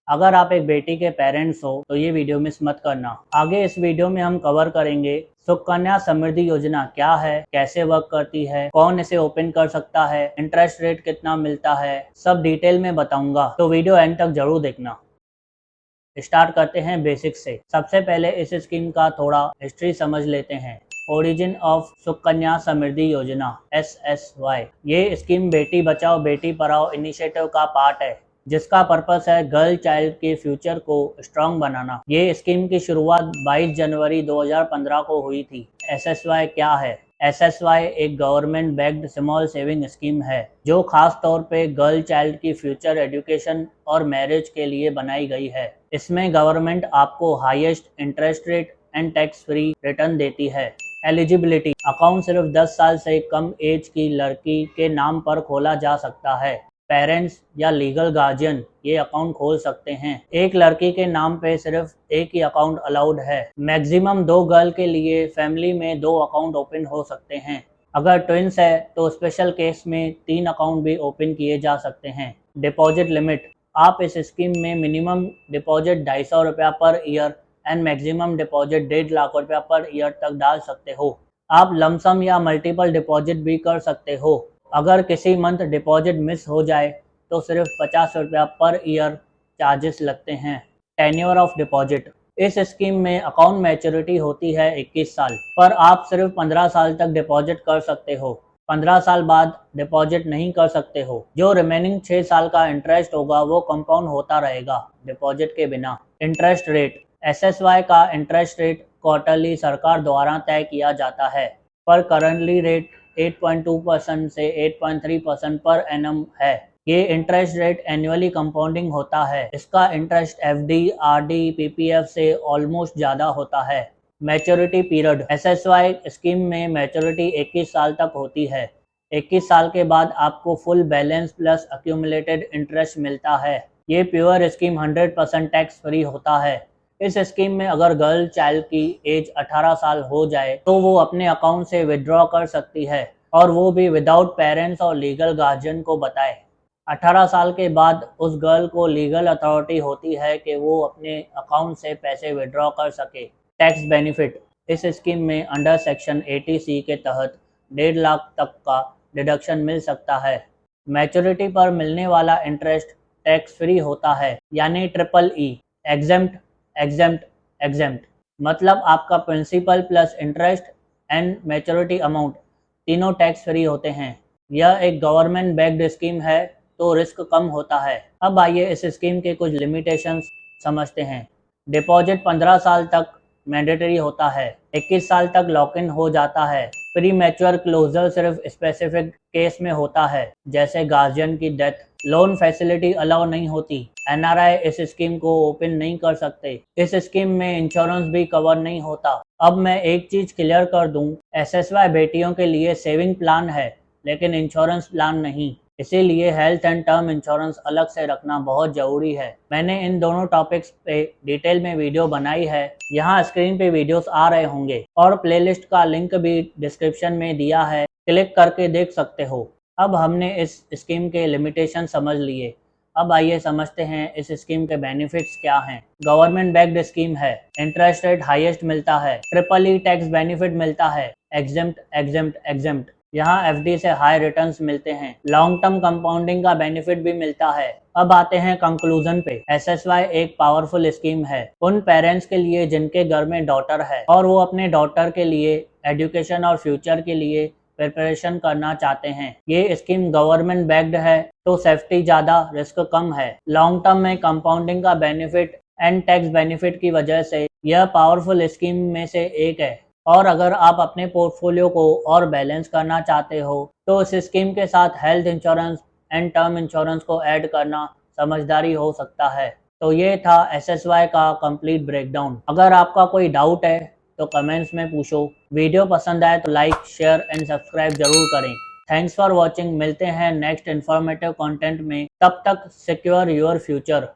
अगर आप एक बेटी के पेरेंट्स हो तो ये वीडियो मिस मत करना। आगे इस वीडियो में हम कवर करेंगे सुकन्या समृद्धि योजना क्या है, कैसे वर्क करती है, कौन इसे ओपन कर सकता है, इंटरेस्ट रेट कितना मिलता है, सब डिटेल में बताऊंगा, तो वीडियो एंड तक जरूर देखना। स्टार्ट करते हैं बेसिक से। सबसे पहले इस स्कीम का थोड़ा हिस्ट्री समझ लेते हैं। ओरिजिन ऑफ सुकन्या समृद्धि योजना SSY। ये स्कीम बेटी बचाओ बेटी पढ़ाओ इनिशिएटिव का पार्ट है, जिसका पर्पस है गर्ल चाइल्ड के फ्यूचर को स्ट्रॉन्ग बनाना। ये स्कीम की शुरुआत 22 जनवरी 2015 को हुई थी। SSY क्या है? SSY एक government backed small saving scheme है जो खास तौर पे गर्ल चाइल्ड की फ्यूचर एजुकेशन और मैरिज के लिए बनाई गई है। इसमें गवर्नमेंट आपको highest interest rate and tax free return देती है। एलिजिबिलिटी: अकाउंट सिर्फ 10 साल से कम एज की लड़की के नाम पर खोला जा सकता है। पेरेंट्स या लीगल गार्जियन ये अकाउंट खोल सकते हैं। एक लड़की के नाम पे सिर्फ एक ही अकाउंट अलाउड है। मैक्सिमम 2 गर्ल के लिए फैमिली में 2 अकाउंट ओपन हो सकते हैं। अगर ट्विंस है तो स्पेशल केस में 3 अकाउंट भी ओपन किए जा सकते हैं। डिपॉजिट लिमिट: आप इस स्कीम में मिनिमम डिपॉजिट 250 रुपया per year and maximum deposit 1.5 lakh रुपया पर ईयर तक डाल सकते हो। आप लमसम या मल्टीपल डिपॉजिट भी कर सकते हो। अगर किसी मंथ डिपॉजिट मिस हो जाए तो सिर्फ 50 रुपया पर ईयर चार्जेस लगते हैं। टेन्योर ऑफ डिपॉजिट: इस स्कीम में अकाउंट मैच्योरिटी होती है 21 साल, पर आप सिर्फ 15 साल तक डिपॉजिट कर सकते हो। 15 साल बाद डिपॉजिट नहीं कर सकते हो। जो रिमेनिंग 6 साल का इंटरेस्ट होगा वो कंपाउंड होता रहेगा डिपॉजिट के बिना। इंटरेस्ट रेट: SSY का इंटरेस्ट रेट क्वार्टरली सरकार द्वारा तय किया जाता है, पर करंटली रेट 8.2% से 8.3% पर एनम है। ये इंटरेस्ट रेट एनुअली कंपाउंडिंग होता है। इसका इंटरेस्ट FD, RD, PPF से ऑलमोस्ट ज़्यादा होता है। मैच्योरिटी पीरियड: SSY स्कीम में मैच्योरिटी 21 साल तक होती है। 21 साल के बाद आपको full balance plus accumulated interest मिलता है। ये प्योर स्कीम 100% टैक्स फ्री होता है। इस स्कीम में अगर गर्ल चाइल्ड की एज 18 साल हो जाए तो वो अपने अकाउंट से विड्रॉ कर सकती है, और वो भी विदाउट पेरेंट्स और लीगल गार्जियन को बताए। 18 साल के बाद उस गर्ल को लीगल अथॉरिटी होती है कि वो अपने अकाउंट से पैसे विड्रॉ कर सके। टैक्स बेनिफिट: इस स्कीम में अंडर सेक्शन 80C के तहत 1.5 लाख तक का डिडक्शन मिल सकता है। मैच्योरिटी पर मिलने वाला इंटरेस्ट टैक्स फ्री होता है, यानी EEE एग्जेम्प्ट एग्जेम्प्ट एग्जेम्प्ट, मतलब आपका principal plus interest and maturity amount तीनों टैक्स फ्री होते हैं। यह एक गवर्नमेंट बैक्ड स्कीम है तो रिस्क कम होता है। अब आइए इस स्कीम के कुछ लिमिटेशंस समझते हैं। डिपॉजिट 15 साल तक मैंडेटरी होता है। 21 साल तक लॉक इन हो जाता है। प्री मैच्योर क्लोजर सिर्फ स्पेसिफिक केस में होता है, जैसे गार्जियन की डेथ। लोन फैसिलिटी अलाउ नहीं होती। NRI इस स्कीम को ओपन नहीं कर सकते। इस स्कीम में इंश्योरेंस भी कवर नहीं होता। अब मैं एक चीज क्लियर कर दूं, SSY बेटियों के लिए सेविंग प्लान है लेकिन इंश्योरेंस प्लान नहीं। इसीलिए हेल्थ एंड टर्म इंश्योरेंस अलग से रखना बहुत जरूरी है। मैंने इन दोनों टॉपिक्स पे डिटेल में वीडियो बनाई है, यहाँ स्क्रीन पे वीडियोस आ रहे होंगे, और प्लेलिस्ट का लिंक भी डिस्क्रिप्शन में दिया है, क्लिक करके देख सकते हो। अब हमने इस स्कीम के लिमिटेशन समझ लिए। अब आइए समझते हैं इस स्कीम के बेनिफिट्स क्या हैं। गवर्नमेंट बैक्ड स्कीम है। इंटरेस्ट रेट हाईएस्ट मिलता है। EEE टैक्स बेनिफिट मिलता है। एग्जेम्प्ट एग्जेम्प्ट एग्जेम्प्ट, यहाँ FD से हाई रिटर्न्स मिलते हैं। लॉन्ग टर्म कंपाउंडिंग का बेनिफिट भी मिलता है। अब आते हैं कंक्लूजन पे। SSY एक पावरफुल स्कीम है उन पेरेंट्स के लिए जिनके घर में डॉटर है और वो अपने डॉटर के लिए एजुकेशन और फ्यूचर के लिए प्रिपरेशन करना चाहते हैं। ये स्कीम गवर्नमेंट बैक्ड है तो सेफ्टी ज़्यादा, रिस्क कम है। लॉन्ग टर्म में कंपाउंडिंग का बेनिफिट एंड टैक्स बेनिफिट की वजह से यह पावरफुल स्कीम में से एक है। और अगर आप अपने पोर्टफोलियो को और बैलेंस करना चाहते हो तो इस स्कीम के साथ health insurance and term insurance को ऐड करना समझदारी हो सकता है। तो ये था SSY का कंप्लीट ब्रेकडाउन। अगर आपका कोई डाउट है तो कमेंट्स में पूछो। वीडियो पसंद आए तो लाइक, शेयर एंड सब्सक्राइब जरूर करें। Thanks for watching. मिलते हैं नेक्स्ट इन्फॉर्मेटिव कंटेंट में। तब तक सिक्योर योर फ्यूचर।